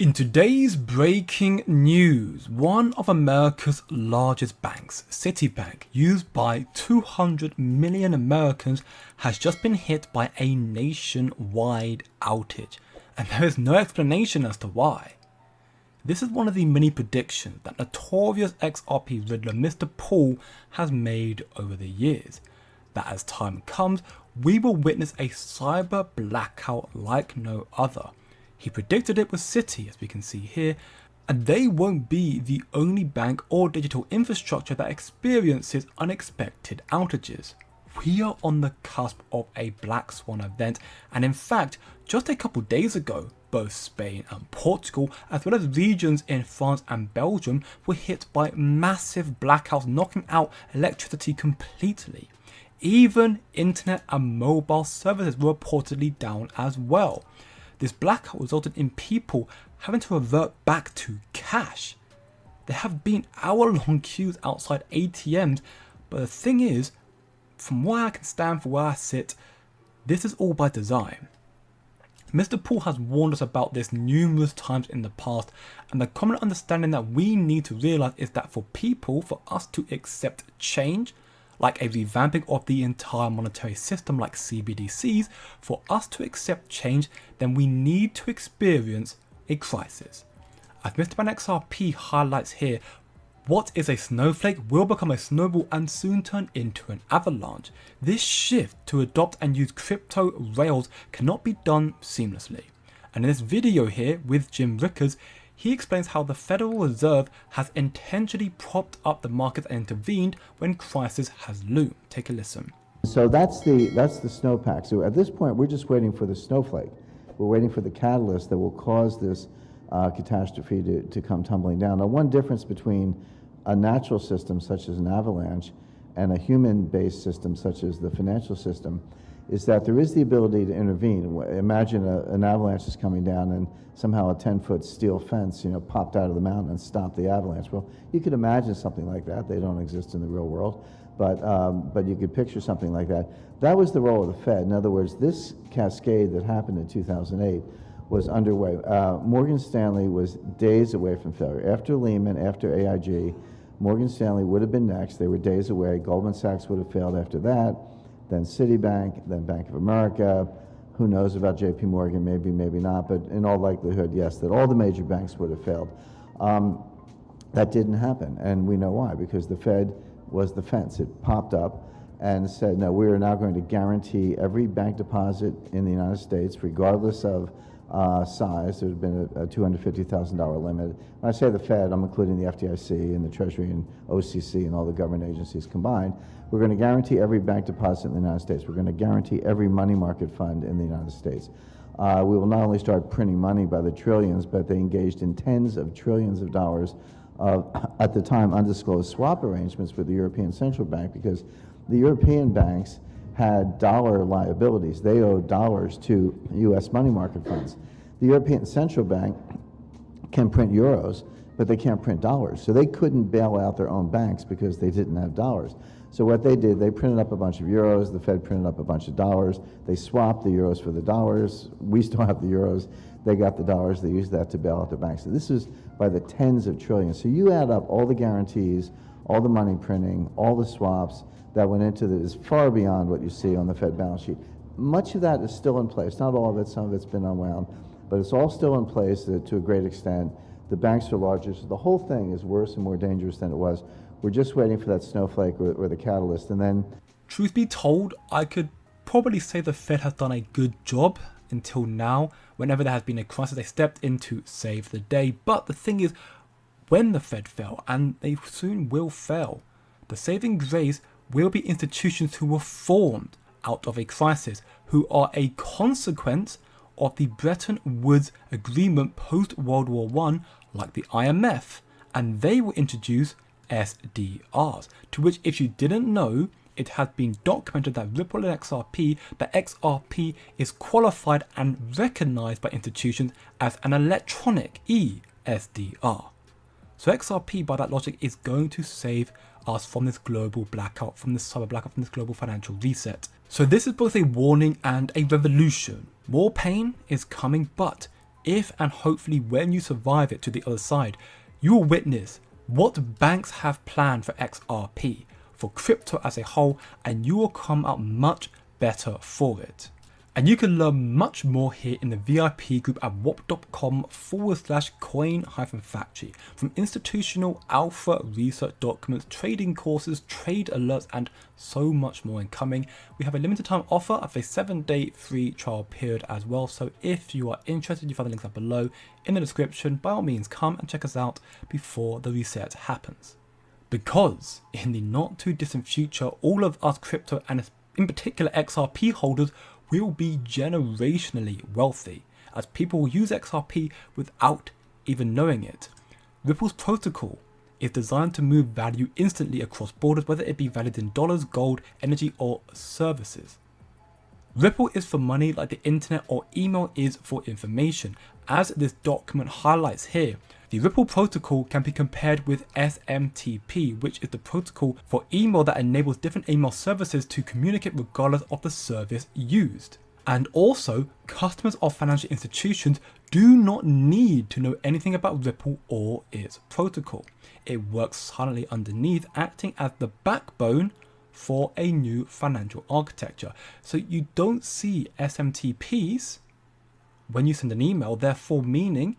In today's breaking news, one of America's largest banks, Citibank, used by 200 million Americans, has just been hit by a nationwide outage, and there is no explanation as to why. This is one of the many predictions that notorious XRP Riddler Mr. Paul has made over the years, that as time comes, we will witness a cyber blackout like no other. He predicted it with Citi, as we can see here, and they won't be the only bank or digital infrastructure that experiences unexpected outages. We are on the cusp of a black swan event, and in fact, just a couple days ago, both Spain and Portugal, as well as regions in France and Belgium, were hit by massive blackouts, knocking out electricity completely. Even internet and mobile services were reportedly down as well. This blackout resulted in people having to revert back to cash. There have been hour-long queues outside ATMs, but the thing is, from where I can stand for where I sit, this is all by design. Mr. Paul has warned us about this numerous times in the past, and the common understanding that we need to realize is that for us to accept change, like a revamping of the entire monetary system like CBDCs, for us to accept change, then we need to experience a crisis. As Mr. Man XRP highlights here, what is a snowflake will become a snowball and soon turn into an avalanche. This shift to adopt and use crypto rails cannot be done seamlessly. And in this video here with Jim Rickers, he explains how the Federal Reserve has intentionally propped up the market and intervened when crisis has loomed. Take a listen. So that's the snowpack. So at this point, we're just waiting for the snowflake. We're waiting for the catalyst that will cause this catastrophe to come tumbling down. Now, one difference between a natural system such as an avalanche and a human-based system such as the financial system is that there is the ability to intervene. Imagine an avalanche is coming down and somehow a 10-foot steel fence, popped out of the mountain and stopped the avalanche. Well, you could imagine something like that. They don't exist in the real world, but you could picture something like that. That was the role of the Fed. In other words, this cascade that happened in 2008 was underway. Morgan Stanley was days away from failure. After Lehman, after AIG, Morgan Stanley would have been next. They were days away. Goldman Sachs would have failed after that. Then Citibank, then Bank of America. Who knows about JP Morgan, maybe, maybe not, but in all likelihood, yes, that all the major banks would have failed. That didn't happen, and we know why, because the Fed was the fence. It popped up and said, no, we are now going to guarantee every bank deposit in the United States, regardless of size. There's been a $250,000 limit. When I say the Fed, I'm including the FDIC and the Treasury and OCC and all the government agencies combined. We're going to guarantee every bank deposit in the United States. We're going to guarantee every money market fund in the United States. We will not only start printing money by the trillions, but they engaged in tens of trillions of dollars of, at the time, undisclosed swap arrangements with the European Central Bank, because the European banks had dollar liabilities. They owed dollars to U.S. money market funds. The European Central Bank can print euros, but they can't print dollars. So they couldn't bail out their own banks because they didn't have dollars. So what they did, they printed up a bunch of euros, the Fed printed up a bunch of dollars, they swapped the euros for the dollars, we still have the euros, they got the dollars, they used that to bail out their banks. So this is by the tens of trillions. So you add up all the guarantees, all the money printing, all the swaps that went into this, far beyond what you see on the Fed balance sheet. Much of that is still in place, not all of it, some of it's been unwound, but it's all still in place to a great extent. The banks are larger, so the whole thing is worse and more dangerous than it was. We're just waiting for that snowflake or the catalyst, and then... Truth be told, I could probably say the Fed has done a good job until now. Whenever there has been a crisis, they stepped in to save the day. But the thing is, when the Fed fell, and they soon will fail, the saving grace will be institutions who were formed out of a crisis, who are a consequence of the Bretton Woods Agreement post-World War I, like the IMF, and they will introduce SDRs, to which, if you didn't know, it has been documented that Ripple and XRP, that XRP is qualified and recognized by institutions as an electronic ESDR. So XRP, by that logic, is going to save us from this global blackout, from this cyber blackout, from this global financial reset. So this is both a warning and a revolution. More pain is coming, but if and hopefully when you survive it to the other side, you will witness what banks have planned for XRP, for crypto as a whole, and you will come out much better for it. And you can learn much more here in the VIP group at wap.com/coin-factory, from institutional alpha research documents, trading courses, trade alerts, and so much more incoming. We have a limited time offer of a 7-day free trial period as well. So if you are interested, you find the links up below in the description. By all means, come and check us out before the reset happens. Because in the not too distant future, all of us crypto and in particular XRP holders will be generationally wealthy, as people will use XRP without even knowing it. Ripple's protocol is designed to move value instantly across borders, whether it be valued in dollars, gold, energy, or services. Ripple is for money like the internet or email is for information. As this document highlights here, the Ripple protocol can be compared with SMTP, which is the protocol for email that enables different email services to communicate regardless of the service used. And also, customers of financial institutions do not need to know anything about Ripple or its protocol. It works silently underneath, acting as the backbone for a new financial architecture. So you don't see SMTPs when you send an email, therefore meaning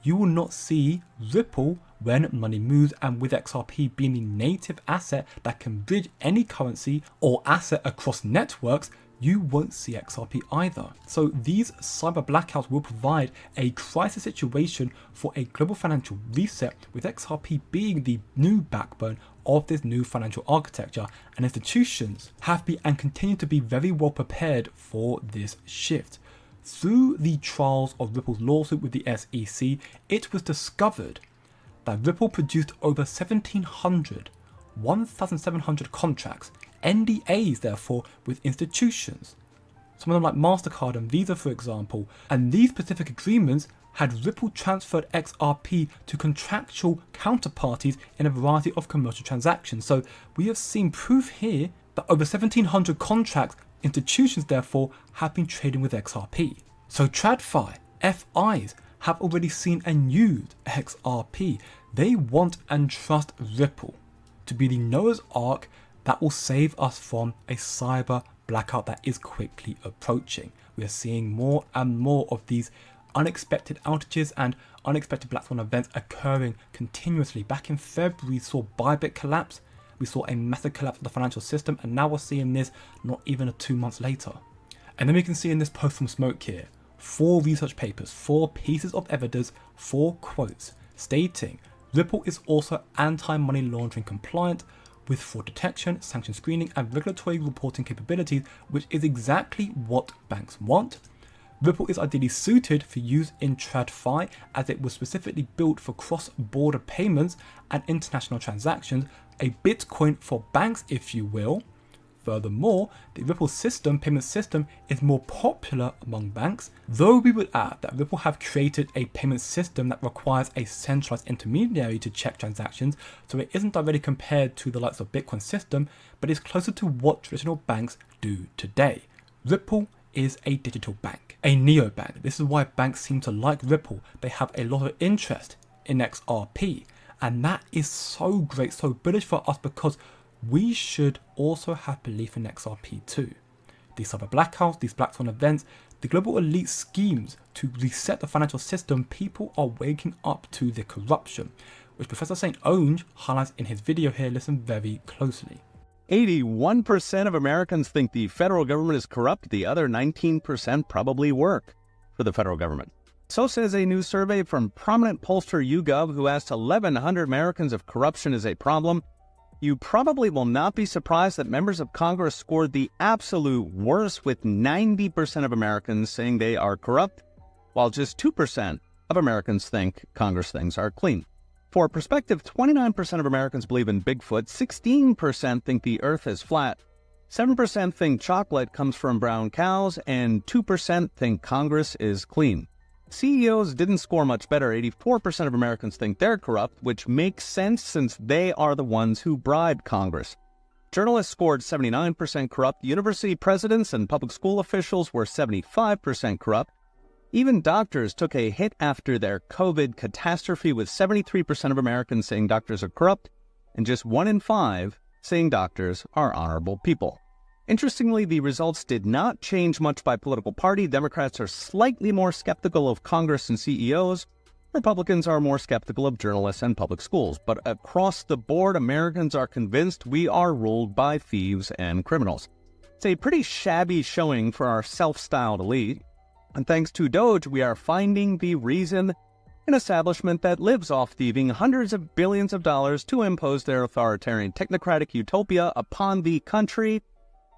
you will not see Ripple when money moves, and with XRP being the native asset that can bridge any currency or asset across networks, you won't see XRP either. So these cyber blackouts will provide a crisis situation for a global financial reset, with XRP being the new backbone of this new financial architecture, and institutions have been and continue to be very well prepared for this shift. Through the trials of Ripple's lawsuit with the SEC, it was discovered that Ripple produced over 1,700 contracts, NDAs therefore, with institutions, some of them like MasterCard and Visa for example, and these specific agreements had Ripple transferred XRP to contractual counterparties in a variety of commercial transactions. So we have seen proof here that over 1,700 contracts, institutions therefore have been trading with XRP. So TradFi, FIs have already seen and used XRP. They want and trust Ripple to be the Noah's Ark that will save us from a cyber blackout that is quickly approaching. We are seeing more and more of these unexpected outages and unexpected black swan events occurring continuously. Back in February, we saw Bybit collapse. We saw a massive collapse of the financial system, and now we're seeing this not even 2 months later. And then we can see in this post from Smoke here, 4 research papers, 4 pieces of evidence, 4 quotes stating Ripple is also anti-money laundering compliant with fraud detection, sanction screening, and regulatory reporting capabilities, which is exactly what banks want. Ripple is ideally suited for use in TradFi, as it was specifically built for cross-border payments and international transactions, a Bitcoin for banks if you will. Furthermore, the Ripple payment system is more popular among banks, though we would add that Ripple have created a payment system that requires a centralized intermediary to check transactions, so it isn't directly compared to the likes of Bitcoin system, but is closer to what traditional banks do today. Ripple is a digital bank, a neobank. This is why banks seem to like Ripple. They have a lot of interest in XRP, and that is so great, so bullish for us, because we should also have belief in XRP too. These cyber blackouts, these black swan events, the global elite schemes to reset the financial system, people are waking up to the corruption, which Professor St. Onge highlights in his video here. Listen very closely. 81% of Americans think the federal government is corrupt. The other 19% probably work for the federal government. So says a new survey from prominent pollster YouGov, who asked 1,100 Americans if corruption is a problem. You probably will not be surprised that members of Congress scored the absolute worst, with 90% of Americans saying they are corrupt, while just 2% of Americans think Congress things are clean. For perspective, 29% of Americans believe in Bigfoot, 16% think the earth is flat, 7% think chocolate comes from brown cows, and 2% think Congress is clean. CEOs didn't score much better. 84% of Americans think they're corrupt, which makes sense since they are the ones who bribed Congress. Journalists scored 79% corrupt. University presidents and public school officials were 75% corrupt. Even doctors took a hit after their COVID catastrophe, with 73% of Americans saying doctors are corrupt, and just 1 in 5 saying doctors are honorable people. Interestingly, the results did not change much by political party. Democrats are slightly more skeptical of Congress and CEOs. Republicans are more skeptical of journalists and public schools. But across the board, Americans are convinced we are ruled by thieves and criminals. It's a pretty shabby showing for our self-styled elite. And thanks to Doge, we are finding the reason an establishment that lives off thieving hundreds of billions of dollars to impose their authoritarian technocratic utopia upon the country,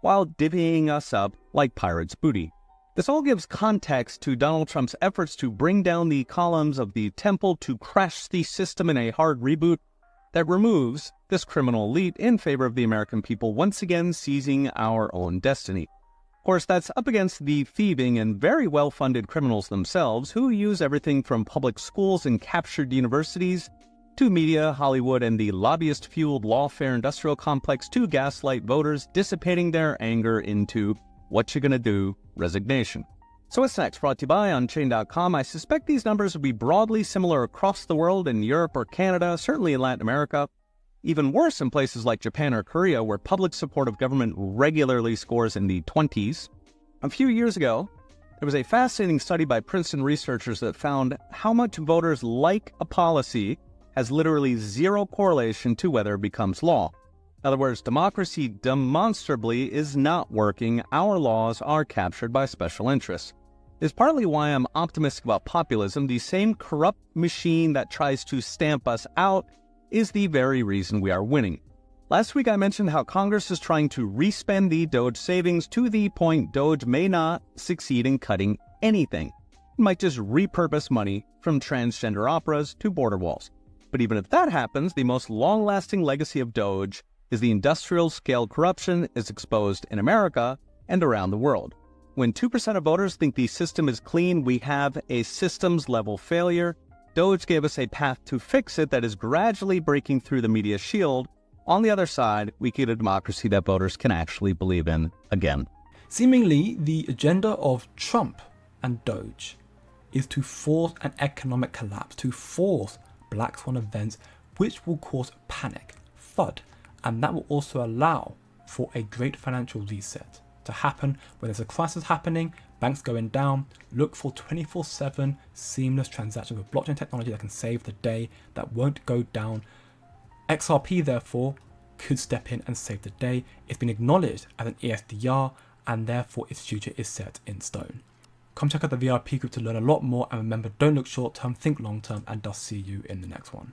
while divvying us up like pirates' booty. This all gives context to Donald Trump's efforts to bring down the columns of the temple to crash the system in a hard reboot that removes this criminal elite in favor of the American people, once again seizing our own destiny. Of course, that's up against the thieving and very well-funded criminals themselves, who use everything from public schools and captured universities to media, Hollywood, and the lobbyist-fueled lawfare industrial complex to gaslight voters, dissipating their anger into what you gonna do resignation. So what's next? Brought to you by Unchained.com. I suspect these numbers will be broadly similar across the world, in Europe or Canada, certainly in Latin America. Even worse in places like Japan or Korea, where public support of government regularly scores in the 20s. A few years ago, there was a fascinating study by Princeton researchers that found how much voters like a policy has literally zero correlation to whether it becomes law. In other words, democracy demonstrably is not working. Our laws are captured by special interests. It's partly why I'm optimistic about populism. The same corrupt machine that tries to stamp us out is the very reason we are winning. Last week I mentioned how Congress is trying to respend the Doge savings to the point Doge may not succeed in cutting anything. It might just repurpose money from transgender operas to border walls. But even if that happens, the most long-lasting legacy of Doge is the industrial-scale corruption is exposed in America and around the world. When 2% of voters think the system is clean, we have a systems-level failure. Doge gave us a path to fix it that is gradually breaking through the media shield. On the other side, we get a democracy that voters can actually believe in again. Seemingly, the agenda of Trump and Doge is to force an economic collapse, to force black swan events, which will cause panic, FUD, and that will also allow for a great financial reset to happen when there's a crisis happening, banks going down. Look for 24/7 seamless transactions with blockchain technology that can save the day, that won't go down. XRP, therefore, could step in and save the day. It's been acknowledged as an ESDR, and therefore its future is set in stone. Come check out the VIP group to learn a lot more, and remember, don't look short term, think long term, and I'll see you in the next one.